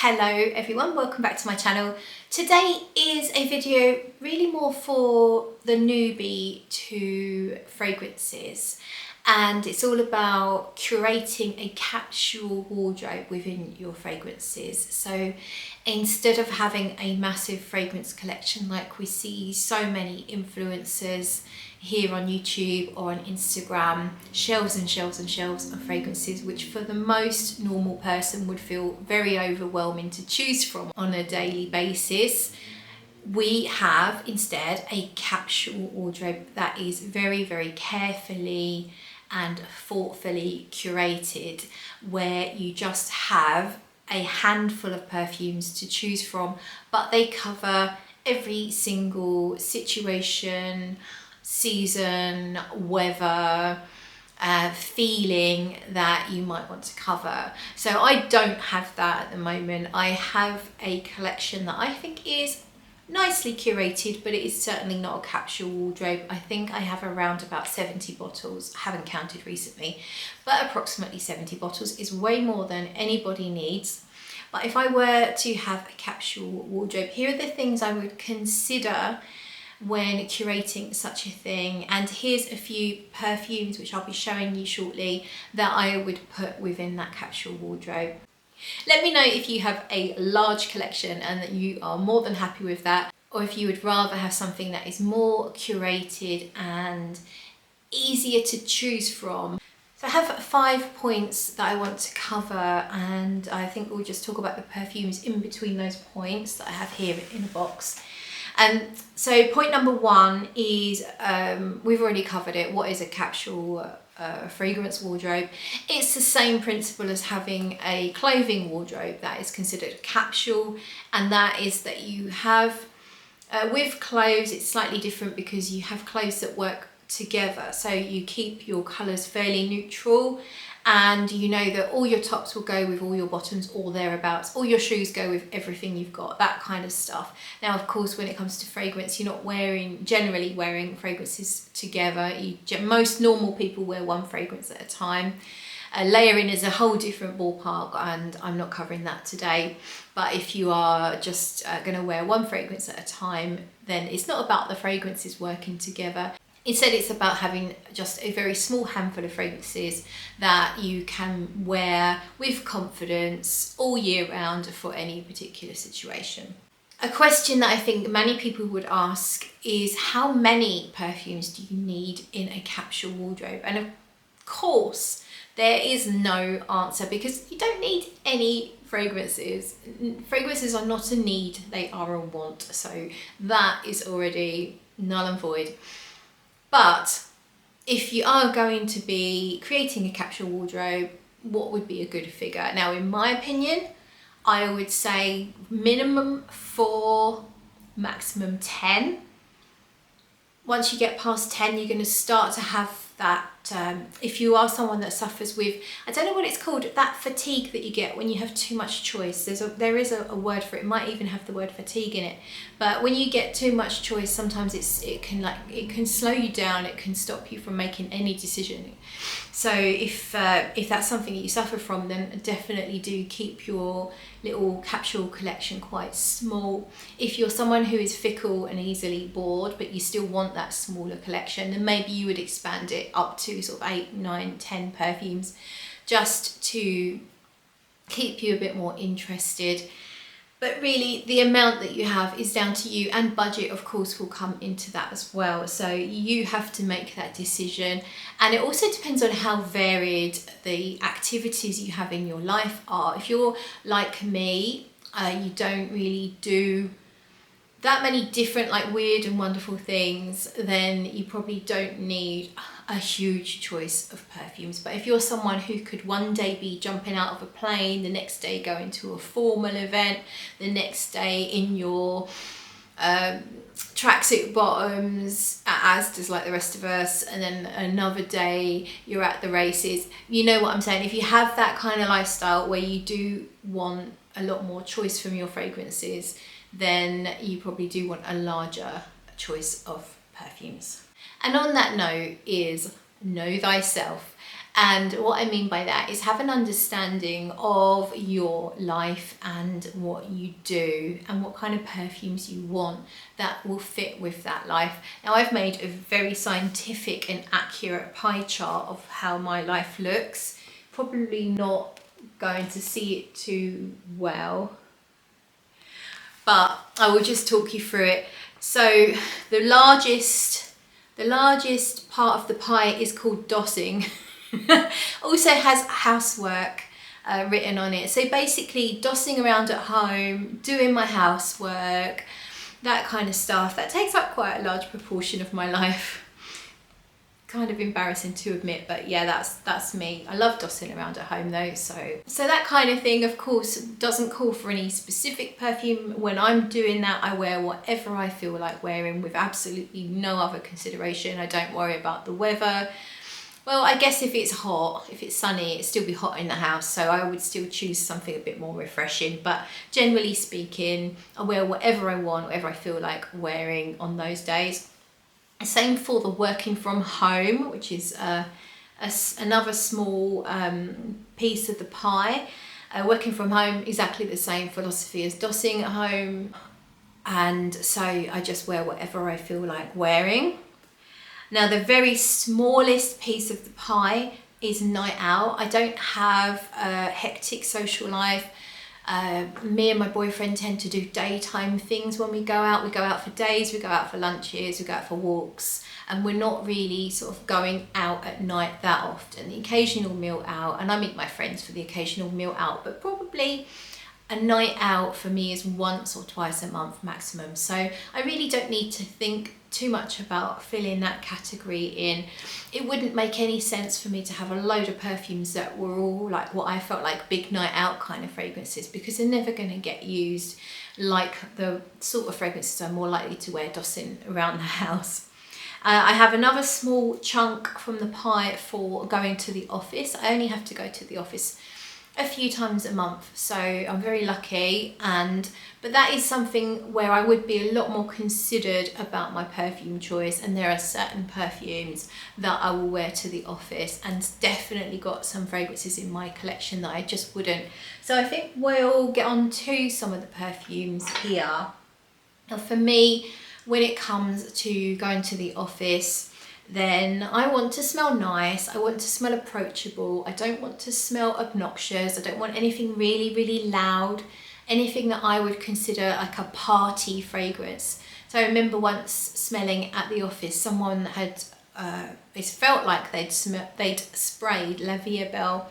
Hello everyone, welcome back to my channel. Today is a video really more for the newbie to fragrances, and it's all about curating a capsule wardrobe within your fragrances. So instead of having a massive fragrance collection like we see so many influencers here on YouTube or on Instagram, shelves and shelves and shelves of fragrances, which for the most normal person would feel very overwhelming to choose from on a daily basis, we have instead a capsule wardrobe that is very, very carefully and thoughtfully curated, where you just have a handful of perfumes to choose from, but they cover every single situation, season, weather, feeling that you might want to cover. So I don't have that at the moment. I have a collection that I think is nicely curated, but it is certainly not a capsule wardrobe. I think I have around about 70 bottles. I haven't counted recently, but approximately 70 bottles is way more than anybody needs. But if I were to have a capsule wardrobe, here are the things I would consider when curating such a thing. And here's a few perfumes which I'll be showing you shortly that I would put within that capsule wardrobe. Let me know if you have a large collection and that you are more than happy with that, or if you would rather have something that is more curated and easier to choose from. So I have 5 points that I want to cover, and I think we'll just talk about the perfumes in between those points that I have here in a box. So point number 1 is, we've already covered it. What is a capsule fragrance wardrobe? It's the same principle as having a clothing wardrobe that is considered a capsule, and that is that you have, with clothes it's slightly different because you have clothes that work together. So you keep your colours fairly neutral, and you know that all your tops will go with all your bottoms or thereabouts, all your shoes go with everything you've got, that kind of stuff. Now of course when it comes to fragrance, you're not generally wearing fragrances together. Most normal people wear one fragrance at a time. Layering is a whole different ballpark, and I'm not covering that today. But if you are just going to wear one fragrance at a time, then it's not about the fragrances working together. Instead, it's about having just a very small handful of fragrances that you can wear with confidence all year round for any particular situation. A question that I think many people would ask is, how many perfumes do you need in a capsule wardrobe? And of course, there is no answer, because you don't need any fragrances. Fragrances are not a need, they are a want. So that is already null and void. But if you are going to be creating a capsule wardrobe, what would be a good figure? Now, in my opinion, I would say minimum 4, maximum 10. Once you get past 10, you're going to start to have that, if you are someone that suffers with, I don't know what it's called, that fatigue that you get when you have too much choice. There is a word for it. It might even have the word fatigue in it. But when you get too much choice, sometimes it can slow you down. It can stop you from making any decision. So if that's something that you suffer from, then definitely do keep your little capsule collection quite small. If you're someone who is fickle and easily bored, but you still want that smaller collection, then maybe you would expand it up to sort of 8, 9, 10 perfumes, just to keep you a bit more interested. But really, the amount that you have is down to you, and budget of course will come into that as well. So you have to make that decision, and it also depends on how varied the activities you have in your life are. If you're like me, you don't really do that many different weird and wonderful things, then you probably don't need a huge choice of perfumes. But if you're someone who could one day be jumping out of a plane, the next day going to a formal event, the next day in your tracksuit bottoms at Asda's like the rest of us, and then another day you're at the races, you know what I'm saying. If you have that kind of lifestyle where you do want a lot more choice from your fragrances, then you probably do want a larger choice of perfumes. And on that note is know thyself. And what I mean by that is have an understanding of your life and what you do and what kind of perfumes you want that will fit with that life. Now, I've made a very scientific and accurate pie chart of how my life looks. Probably not going to see it too well, but I will just talk you through it. So the largest part of the pie is called dossing. Also has housework written on it. So basically dossing around at home, doing my housework, that kind of stuff. That takes up quite a large proportion of my life. Kind of embarrassing to admit, but yeah, that's me. I love dossing around at home though, so that kind of thing, of course, doesn't call for any specific perfume. When I'm doing that, I wear whatever I feel like wearing with absolutely no other consideration. I don't worry about the weather. Well, I guess if it's hot, if it's sunny, it'd still be hot in the house, so I would still choose something a bit more refreshing. But generally speaking, I wear whatever I want, whatever I feel like wearing on those days. Same for the working from home, which is another small piece of the pie. Working from home, exactly the same philosophy as dossing at home. And so I just wear whatever I feel like wearing. Now, the very smallest piece of the pie is night out. I don't have a hectic social life. Me and my boyfriend tend to do daytime things when we go out. We go out for days, we go out for lunches, we go out for walks, and we're not really sort of going out at night that often. The occasional meal out, and I meet my friends for the occasional meal out, but probably a night out for me is once or twice a month maximum. So I really don't need to think too much about filling that category in. It wouldn't make any sense for me to have a load of perfumes that were all like what I felt like big night out kind of fragrances, because they're never going to get used like the sort of fragrances I'm more likely to wear dossing around the house. I have another small chunk from the pie for going to the office. I only have to go to the office a few times a month, so I'm very lucky, but that is something where I would be a lot more considered about my perfume choice, and there are certain perfumes that I will wear to the office, and definitely got some fragrances in my collection that I just wouldn't. So I think we'll get on to some of the perfumes here. Now, for me, when it comes to going to the office, then I want to smell nice, I want to smell approachable, I don't want to smell obnoxious, I don't want anything really, really loud, anything that I would consider like a party fragrance. So I remember once smelling at the office, someone had, it felt like they'd sprayed La Vie Belle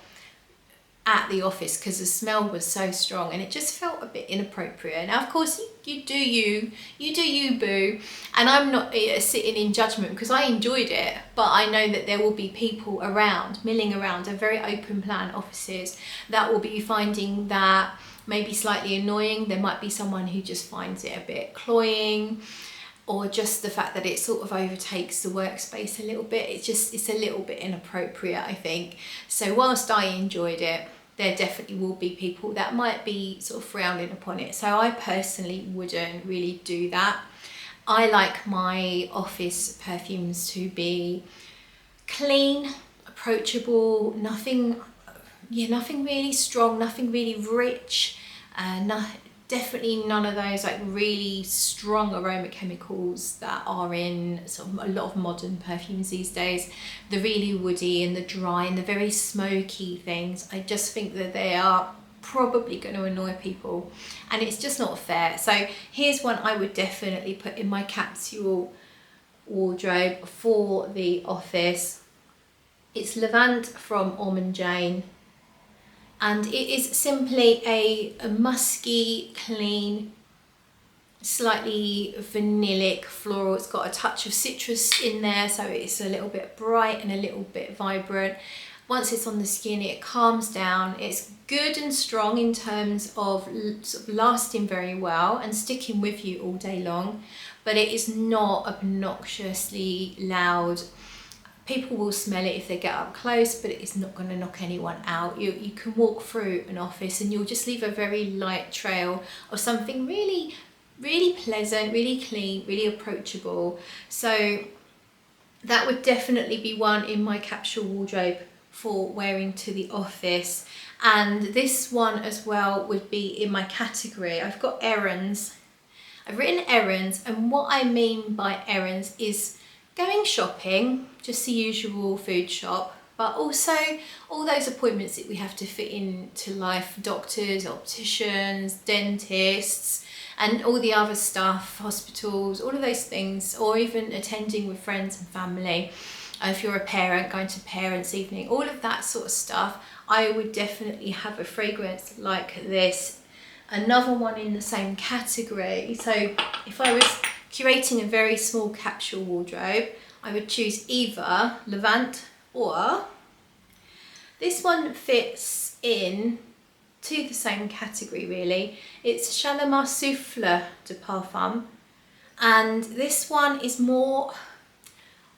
at the office because the smell was so strong, and it just felt a bit inappropriate. Now, of course, you do you boo, and I'm not sitting in judgment because I enjoyed it, but I know that there will be people around, milling around, and very open plan offices that will be finding that maybe slightly annoying. There might be someone who just finds it a bit cloying, or just the fact that it sort of overtakes the workspace a little bit. It's a little bit inappropriate, I think. So whilst I enjoyed it, there definitely will be people that might be sort of frowning upon it. So I personally wouldn't really do that. I like my office perfumes to be clean, approachable, nothing really strong, nothing really rich, definitely none of those like really strong aroma chemicals that are in sort of a lot of modern perfumes these days. The really woody and the dry and the very smoky things, I just think that they are probably going to annoy people, and it's just not fair. So here's one I would definitely put in my capsule wardrobe for the office. It's Levant from Ormond Jane, and it is simply a musky, clean, slightly vanillic floral. It's got a touch of citrus in there, so it's a little bit bright and a little bit vibrant. Once it's on the skin, it calms down. It's good and strong in terms of sort of lasting very well and sticking with you all day long, but it is not obnoxiously loud. People will smell it if they get up close, but it's not going to knock anyone out. You can walk through an office and you'll just leave a very light trail of something really, really pleasant, really clean, really approachable. So that would definitely be one in my capsule wardrobe for wearing to the office. And this one as well would be in my category. I've got errands. I've written errands, and what I mean by errands is going shopping, just the usual food shop, but also all those appointments that we have to fit into life, doctors, opticians, dentists, and all the other stuff, hospitals, all of those things, or even attending with friends and family. If you're a parent, going to parents' evening, all of that sort of stuff, I would definitely have a fragrance like this. Another one in the same category. So if I was curating a very small capsule wardrobe, I would choose either Levant, or this one fits in to the same category really. It's Shalimar Souffle de Parfum, and this one is more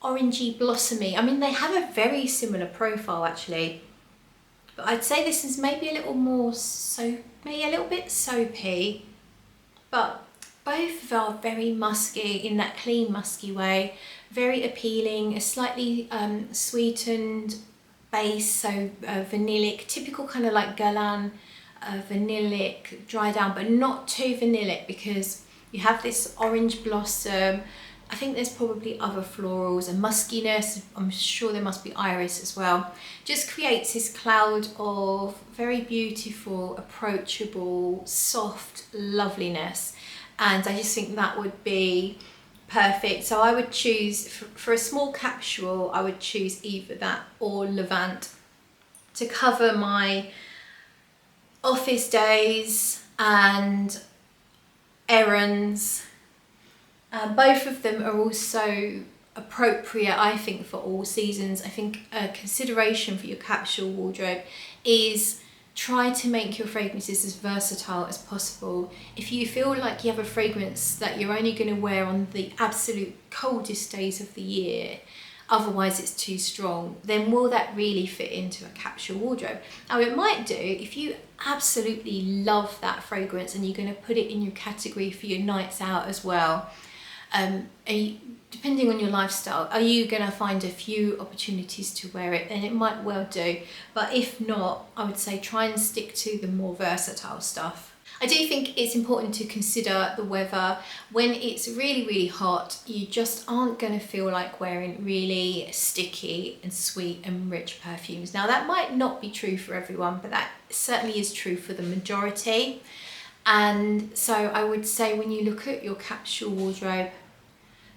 orangey blossomy. I mean, they have a very similar profile actually, but I'd say this is maybe a little more maybe a little bit soapy, but both are very musky in that clean musky way, very appealing, a slightly sweetened base, so vanillic, typical kind of like Guerlain vanillic dry down, but not too vanillic because you have this orange blossom. I think there's probably other florals and muskiness. I'm sure there must be iris as well. Just creates this cloud of very beautiful, approachable, soft loveliness. And I just think that would be perfect. So I would choose, for a small capsule, I would choose either that or Levant to cover my office days and errands. Both of them are also appropriate, I think, for all seasons. I think a consideration for your capsule wardrobe is try to make your fragrances as versatile as possible. If you feel like you have a fragrance that you're only going to wear on the absolute coldest days of the year, otherwise it's too strong, then will that really fit into a capsule wardrobe? Now it might do if you absolutely love that fragrance and you're going to put it in your category for your nights out as well. Depending on your lifestyle, are you going to find a few opportunities to wear it? Then it might well do, but if not, I would say try and stick to the more versatile stuff. I do think it's important to consider the weather. When it's really, really hot, you just aren't going to feel like wearing really sticky and sweet and rich perfumes. Now that might not be true for everyone, but that certainly is true for the majority. And so I would say when you look at your capsule wardrobe,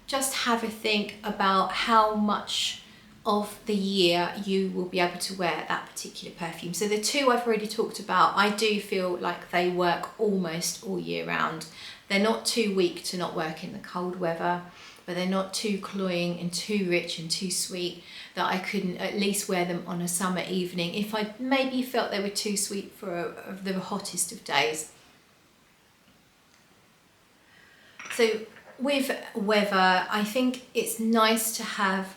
just have a think about how much of the year you will be able to wear that particular perfume. So the two I've already talked about, I do feel like they work almost all year round. They're not too weak to not work in the cold weather, but they're not too cloying and too rich and too sweet that I couldn't at least wear them on a summer evening if I maybe felt they were too sweet for the hottest of days. So with weather, I think it's nice to have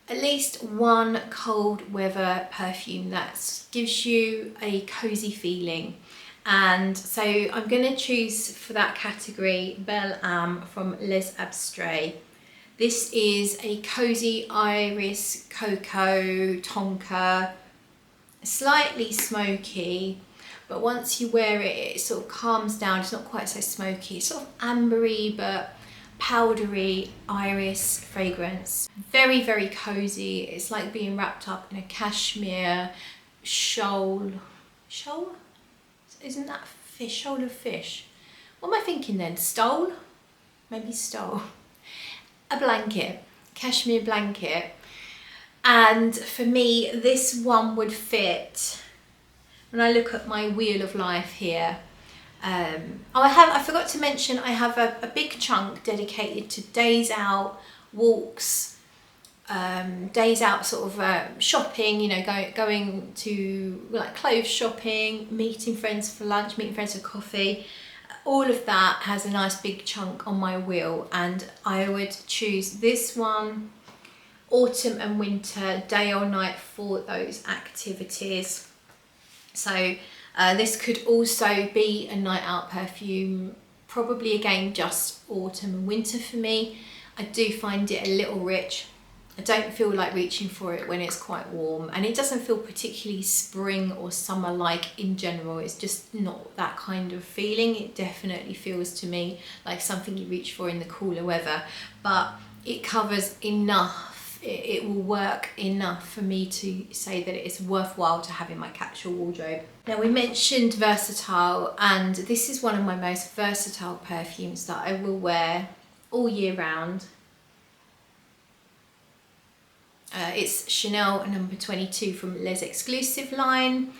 at least one cold weather perfume that gives you a cozy feeling. And so I'm going to choose for that category Belle Âme from Les Abstraits. This is a cozy iris, cocoa, tonka, slightly smoky, but once you wear it, it sort of calms down. It's not quite so smoky. It's sort of ambery but powdery iris fragrance. Very, very cozy. It's like being wrapped up in a cashmere shoal. Shoal? Isn't that fish? Shoal of fish. What am I thinking then? Stole? Maybe stole. A blanket. Cashmere blanket. And for me, this one would fit. When I look at my wheel of life here, I forgot to mention I have a big chunk dedicated to days out, walks, days out sort of shopping, you know, going to like clothes shopping, meeting friends for lunch, meeting friends for coffee. All of that has a nice big chunk on my wheel, and I would choose this one, autumn and winter, day or night for those activities. So this could also be a night out perfume, probably again just autumn and winter for me. I do find it a little rich. I don't feel like reaching for it when it's quite warm, and it doesn't feel particularly spring or summer like in general. It's just not that kind of feeling. It definitely feels to me like something you reach for in the cooler weather, but it covers enough. It will work enough for me to say that it is worthwhile to have in my capsule wardrobe. Now, we mentioned versatile, and this is one of my most versatile perfumes that I will wear all year round. It's Chanel number 22 from Les Exclusive line.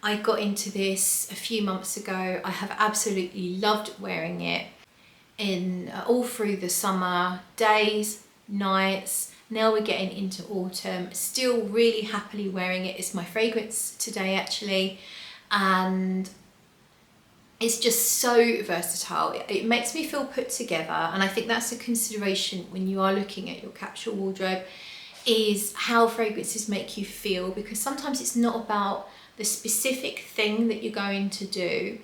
I got into this a few months ago. I have absolutely loved wearing it in all through the summer, days, nights. Now we're getting into autumn, still really happily wearing it. It's my fragrance today actually, and it's just so versatile. It makes me feel put together, and I think that's a consideration when you are looking at your capsule wardrobe, is how fragrances make you feel, because sometimes it's not about the specific thing that you're going to do,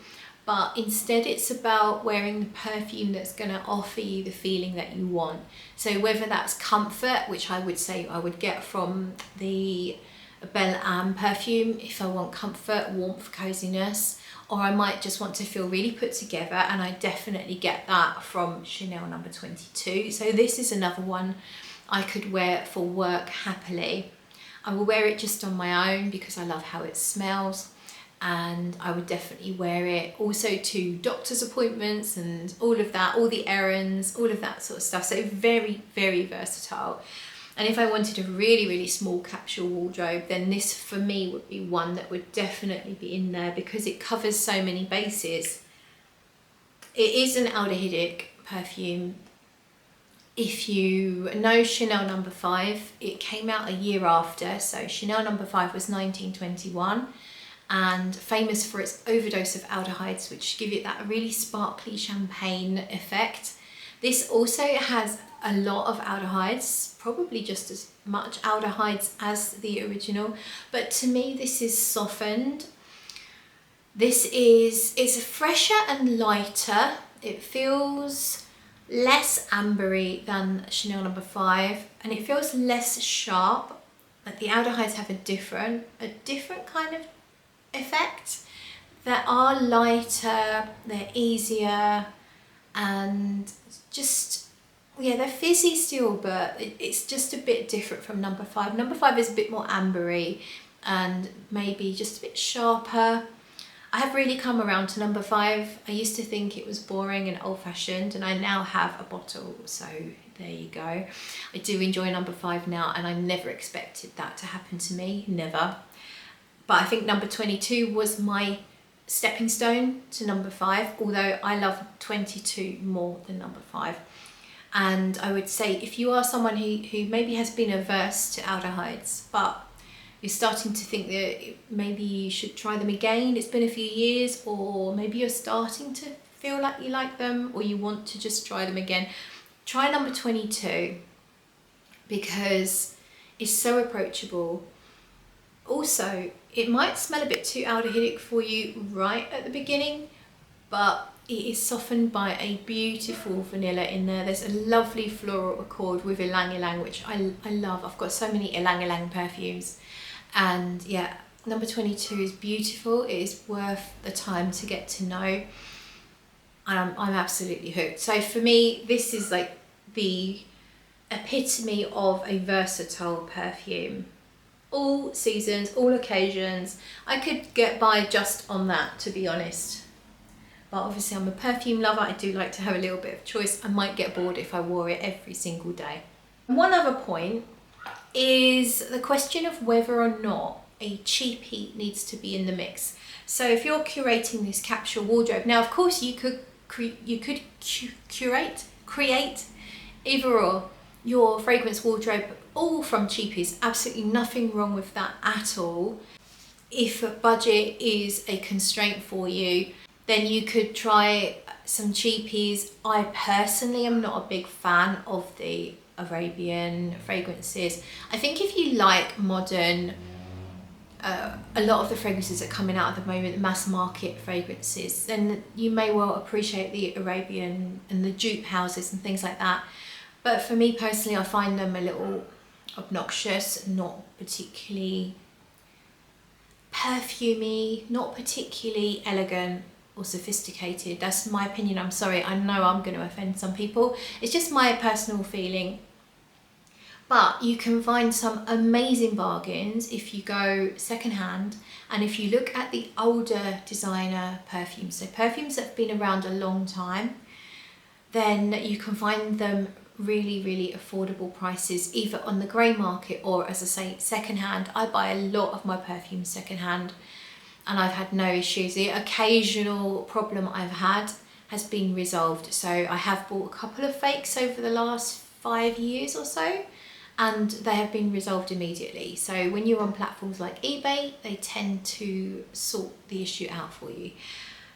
but instead it's about wearing the perfume that's going to offer you the feeling that you want. So whether that's comfort, which I would say I would get from the Belle Âme perfume if I want comfort, warmth, coziness, or I might just want to feel really put together, and I definitely get that from Chanel number 22. So this is another one I could wear for work happily. I will wear it just on my own because I love how it smells, and I would definitely wear it also to doctor's appointments and all of that, all the errands, all of that sort of stuff. So very, very versatile. And if I wanted a really, really small capsule wardrobe, then this for me would be one that would definitely be in there because it covers so many bases. It is an aldehydic perfume. If you know Chanel number 5, it came out a year after. So Chanel number 5 was 1921 and famous for its overdose of aldehydes, which give it that really sparkly champagne effect. This also has a lot of aldehydes, probably just as much aldehydes as the original, but to me this is softened. This is fresher and lighter. It feels less ambery than Chanel number 5, and it feels less sharp. Like the aldehydes have a different kind of effect. They are lighter, they're easier, and just, yeah, they're fizzy still, but it's just a bit different from number 5. Number 5 is a bit more ambery and maybe just a bit sharper. I have really come around to number 5. I used to think it was boring and old-fashioned, and I now have a bottle, so there you go. I do enjoy number 5 now, and I never expected that to happen to me, never. But I think number 22 was my stepping stone to number 5, although I love 22 more than number 5. And I would say if you are someone who maybe has been averse to aldehydes, but you're starting to think that maybe you should try them again, it's been a few years, or maybe you're starting to feel like you like them or you want to just try them again, try number 22 because it's so approachable. Also, it might smell a bit too aldehydic for you right at the beginning, but it is softened by a beautiful vanilla in there. There's a lovely floral accord with ylang ylang, which I love. I've got so many ylang ylang perfumes. And yeah, number 22 is beautiful. It is worth the time to get to know. I'm absolutely hooked. So for me, this is like the epitome of a versatile perfume. All seasons, all occasions. I could get by just on that, to be honest. But obviously I'm a perfume lover. I do like to have a little bit of choice. I might get bored if I wore it every single day. One other point is the question of whether or not a cheapie needs to be in the mix. So if you're curating this capsule wardrobe, now of course you could create either or your fragrance wardrobe all from cheapies. Absolutely nothing wrong with that at all. If budget is a constraint for you, then you could try some cheapies. I personally am not a big fan of the Arabian fragrances. I think if you like modern, a lot of the fragrances that are coming out at the moment, mass market fragrances, then you may well appreciate the Arabian and the dupe houses and things like that. But for me personally, I find them a little obnoxious, not particularly perfumey, not particularly elegant or sophisticated. That's my opinion. I'm sorry, I know I'm going to offend some people. It's just my personal feeling. But you can find some amazing bargains if you go secondhand, and if you look at the older designer perfumes, so perfumes that have been around a long time, then you can find them really affordable prices, either on the grey market or, as I say, secondhand. I buy a lot of my perfumes secondhand and I've had no issues. The occasional problem I've had has been resolved. So I have bought a couple of fakes over the last 5 years or so, and they have been resolved immediately. So when you're on platforms like eBay, they tend to sort the issue out for you.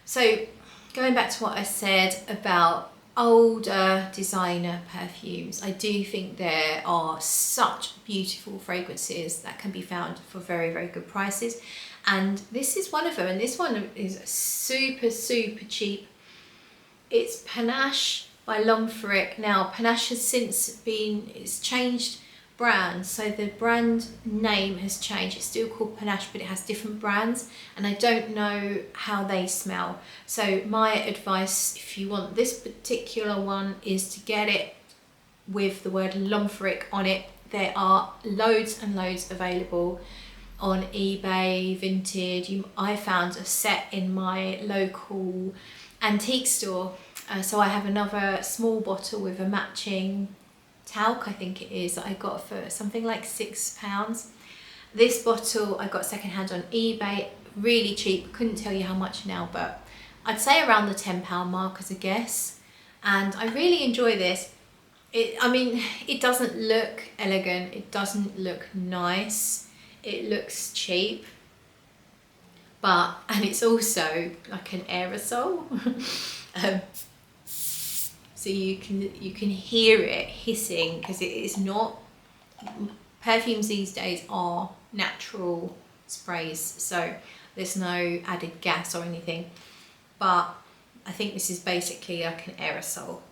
So going back to what I said about older designer perfumes, I do think there are such beautiful fragrances that can be found for very good prices, and this is one of them, and this one is super cheap. It's Panache by L'Omphric. Now Panache has since it's changed brands, so the brand name has changed. It's still called Panache, but it has different brands, and I don't know how they smell. So my advice, if you want this particular one, is to get it with the word L'Omphric on it. There are loads and loads available on eBay, Vinted. I found a set in my local antique store, so I have another small bottle with a matching talc, I think it is, that I got for something like £6. This bottle I got secondhand on eBay, really cheap. Couldn't tell you how much now, but I'd say around the £10 mark as a guess. And I really enjoy this. I mean, it doesn't look elegant, it doesn't look nice, it looks cheap, and it's also like an aerosol. So you can hear it hissing, because it is not, perfumes these days are natural sprays, so there's no added gas or anything, but I think this is basically like an aerosol.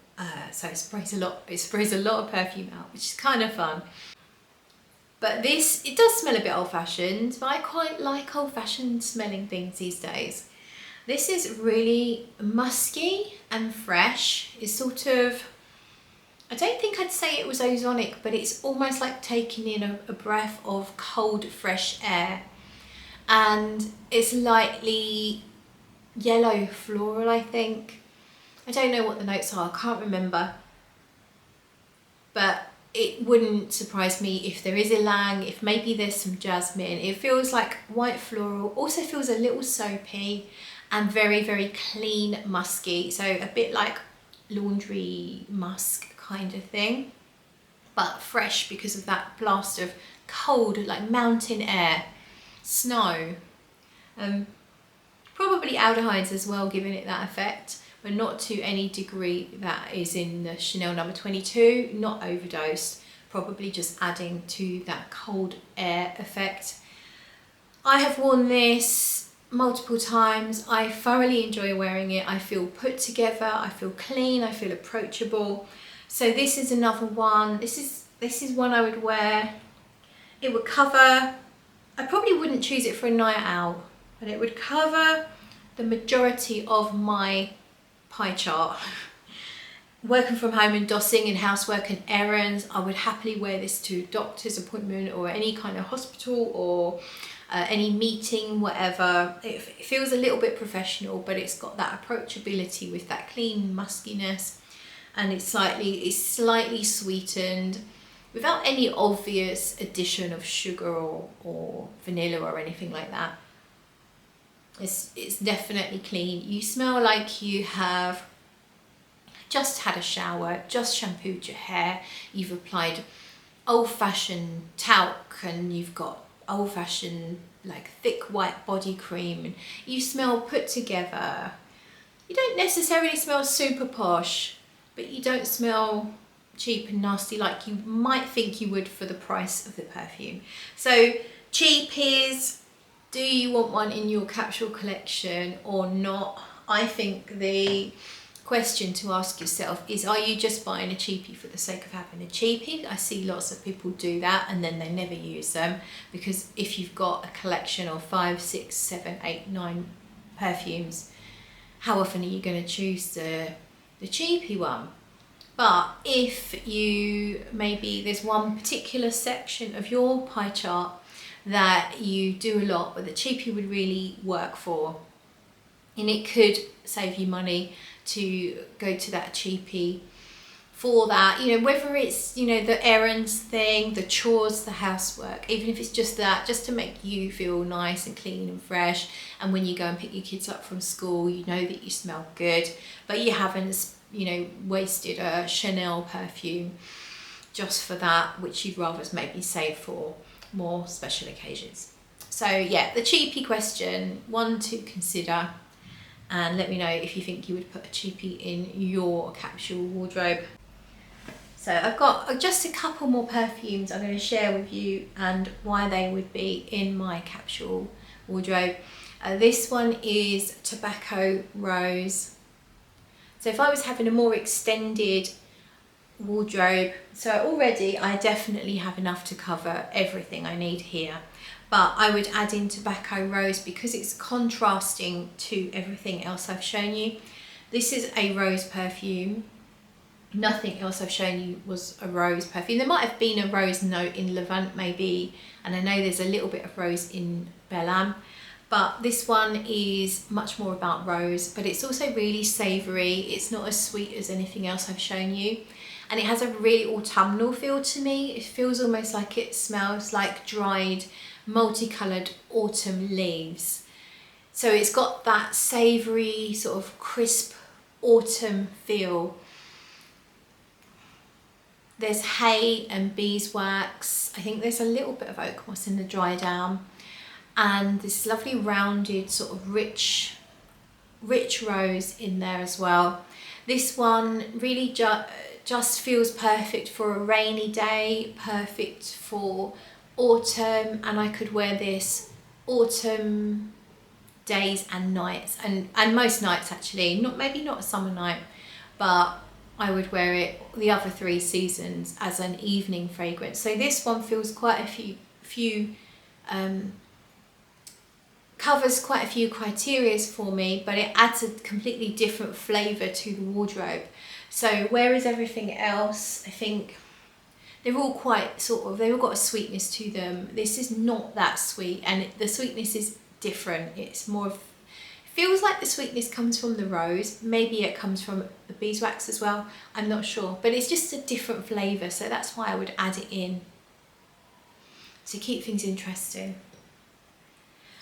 So it sprays a lot of perfume out, which is kind of fun. But it does smell a bit old-fashioned, but I quite like old-fashioned smelling things these days. This is really musky and fresh. It's sort of, I don't think I'd say it was ozonic, but it's almost like taking in a breath of cold, fresh air. And it's lightly yellow floral, I think. I don't know what the notes are, I can't remember. But it wouldn't surprise me if there is ylang, if maybe there's some jasmine. It feels like white floral, also feels a little soapy, and very clean, musky, so a bit like laundry musk kind of thing, but fresh because of that blast of cold, like mountain air, snow. Probably aldehydes as well, giving it that effect, but not to any degree that is in the Chanel No. 22, not overdosed, probably just adding to that cold air effect. I have worn this multiple times. I thoroughly enjoy wearing it. I feel put together, I feel clean, I feel approachable. So this is another one. This is one I would wear. It would cover, I probably wouldn't choose it for a night out, but it would cover the majority of my pie chart. Working from home and dossing and housework and errands, I would happily wear this to a doctor's appointment or any kind of hospital or any meeting, whatever. It feels a little bit professional, but it's got that approachability with that clean muskiness, and it's slightly sweetened without any obvious addition of sugar or vanilla or anything like that. It's definitely clean. You smell like you have just had a shower, just shampooed your hair, you've applied old-fashioned talc, and you've got old-fashioned like thick white body cream, and you smell put together. You don't necessarily smell super posh, but you don't smell cheap and nasty like you might think you would for the price of the perfume. So cheap is, do you want one in your capsule collection or not? I think the question to ask yourself is, are you just buying a cheapie for the sake of having a cheapie? I see lots of people do that and then they never use them, because if you've got a collection of 5, 6, 7, 8, 9 perfumes, how often are you going to choose the cheapie one? But if you, maybe there's one particular section of your pie chart that you do a lot, but the cheapie would really work for, and it could save you money to go to that cheapie for that, you know, whether it's, you know, the errands thing, the chores, the housework, even if it's just that, just to make you feel nice and clean and fresh, and when you go and pick your kids up from school, you know that you smell good, but you haven't, you know, wasted a Chanel perfume just for that, which you'd rather maybe save for more special occasions. So yeah, the cheapie question, one to consider. And let me know if you think you would put a cheapie in your capsule wardrobe. So I've got just a couple more perfumes I'm going to share with you and why they would be in my capsule wardrobe. This one is Tobacco Rose. So if I was having a more extended wardrobe, so already I definitely have enough to cover everything I need here. But I would add in Tobacco Rose because it's contrasting to everything else I've shown you. This is a rose perfume. Nothing else I've shown you was a rose perfume. There might have been a rose note in Levant maybe, and I know there's a little bit of rose in Bellam, but this one is much more about rose, but it's also really savoury. It's not as sweet as anything else I've shown you. And it has a really autumnal feel to me. It feels almost like it smells like dried multicoloured autumn leaves. So it's got that savoury sort of crisp autumn feel. There's hay and beeswax. I think there's a little bit of oak moss in the dry down, and this lovely rounded sort of rich rose in there as well. This one really just feels perfect for a rainy day, perfect for autumn, and I could wear this autumn days and nights, and most nights actually, maybe not a summer night, but I would wear it the other 3 seasons as an evening fragrance. So this one feels quite a few covers quite a few criterias for me, but it adds a completely different flavour to the wardrobe. So whereas everything else, I think they're all quite they've all got a sweetness to them. This is not that sweet, and the sweetness is different. It's more of, feels like the sweetness comes from the rose. Maybe it comes from the beeswax as well. I'm not sure, but it's just a different flavour. So that's why I would add it in to keep things interesting.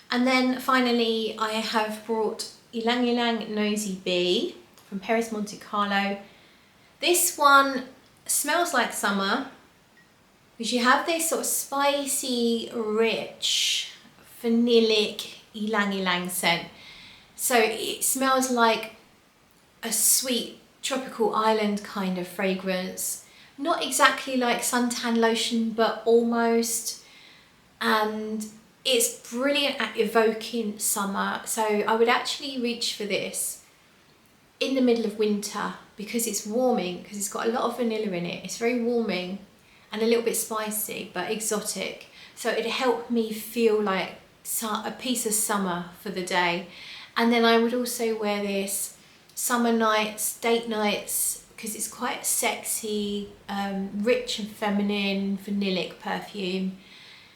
And then finally, I have brought Ylang Ylang Nosy Bee from Paris Monte Carlo. This one smells like summer because you have this sort of spicy, rich, vanillic Ylang Ylang scent. So it smells like a sweet tropical island kind of fragrance. Not exactly like suntan lotion, but almost. And it's brilliant at evoking summer. So I would actually reach for this in the middle of winter because it's warming, because it's got a lot of vanilla in it. It's very warming and a little bit spicy, but exotic. So it'd help me feel like a piece of summer for the day. And then I would also wear this summer nights, date nights, because it's quite sexy, rich and feminine, vanillic perfume.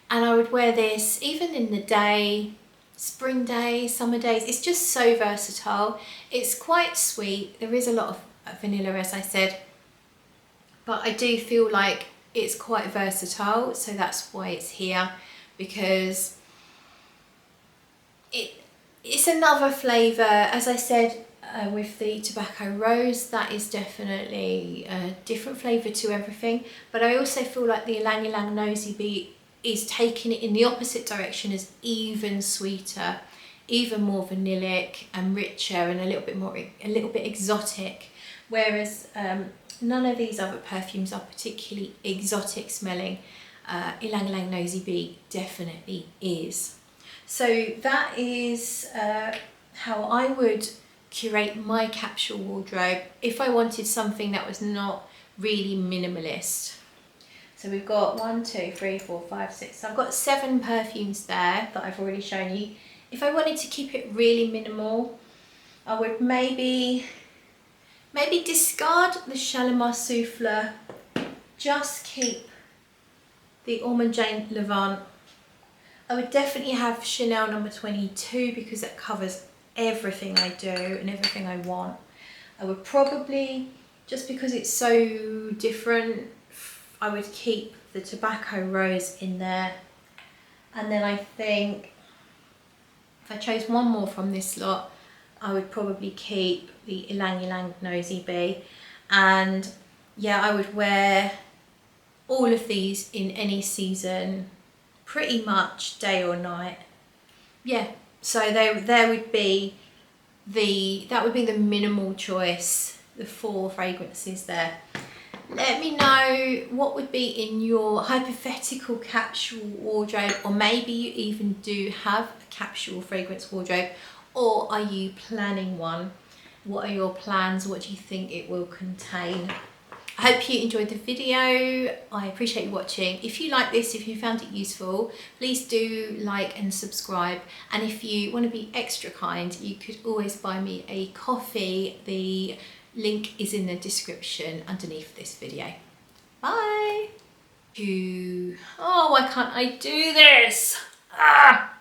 And I would wear this even in the day, spring days, summer days. It's just so versatile. It's quite sweet. There is a lot of vanilla, as I said, but I do feel like it's quite versatile. So that's why it's here, because it's another flavour. As I said, with the Tobacco Rose, that is definitely a different flavour to everything. But I also feel like the Ylang Ylang Nosy Bee is taking it in the opposite direction, as even sweeter, even more vanillic and richer, and a little bit exotic. Whereas none of these other perfumes are particularly exotic smelling. Ylang Ylang Nosy Bee definitely is. So that is how I would curate my capsule wardrobe if I wanted something that was not really minimalist. So we've got 1, 2, 3, 4, 5, 6. So I've got 7 perfumes there that I've already shown you. If I wanted to keep it really minimal, I would maybe discard the Shalimar Souffle, just keep the Ormond Jane Levant. I would definitely have Chanel number 22 because that covers everything I do and everything I want. I would probably, just because it's so different, I would keep the Tobacco Rose in there. And then I think if I chose one more from this lot, I would probably keep the Ylang Ylang Nosy Bee. And yeah, I would wear all of these in any season, pretty much day or night. Yeah, so there would be that would be the minimal choice, the 4 fragrances there. Let me know what would be in your hypothetical capsule wardrobe, or maybe you even do have a capsule fragrance wardrobe, or are you planning one? What are your plans? What do you think it will contain? I hope you enjoyed the video. I appreciate you watching. If you like this, if you found it useful, please do like and subscribe. And if you want to be extra kind, you could always buy me a coffee. The link is in the description underneath this video. Bye. Oh, why can't I do this? Ah!